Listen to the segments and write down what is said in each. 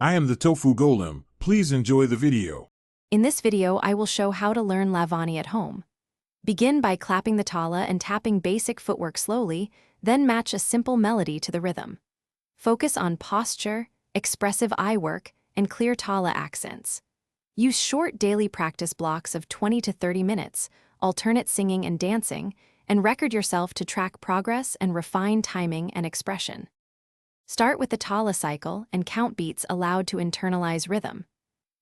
I am the Tofu Golem. Please enjoy the video. In this video, I will show how to learn Lavani at home. Begin by clapping the tala and tapping basic footwork slowly, then match a simple melody to the rhythm. Focus on posture, expressive eye work, and clear tala accents. Use short daily practice blocks of 20 to 30 minutes, alternate singing and dancing, and record yourself to track progress and refine timing and expression. Start with the tala cycle and count beats allowed to internalize rhythm.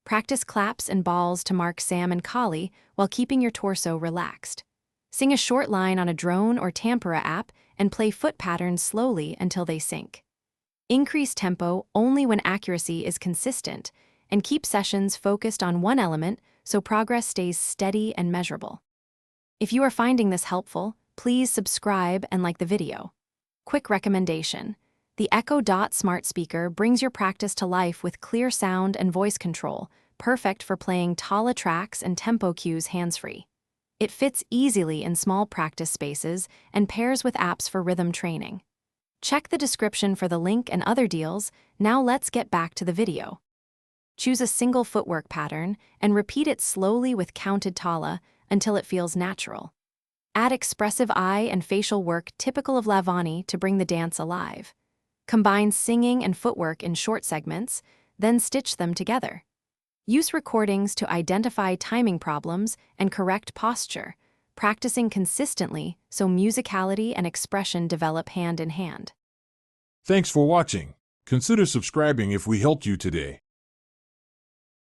Practice claps and balls to mark Sam and Kali while keeping your torso relaxed. Sing a short line on a drone or tempura app and play foot patterns slowly until they sync. Increase tempo only when accuracy is consistent, and keep sessions focused on one element so progress stays steady and measurable. If you are finding this helpful, please subscribe and like the video. Quick recommendation: the Echo Dot smart speaker brings your practice to life with clear sound and voice control, perfect for playing tala tracks and tempo cues hands-free. It fits easily in small practice spaces and pairs with apps for rhythm training. Check the description for the link and other deals. Now let's get back to the video. Choose a single footwork pattern and repeat it slowly with counted tala until it feels natural. Add expressive eye and facial work typical of Lavani to bring the dance alive. Combine singing and footwork in short segments, then stitch them together. Use recordings to identify timing problems and correct posture, practicing consistently so musicality and expression develop hand in hand. Thanks for watching. Consider subscribing if we helped you today.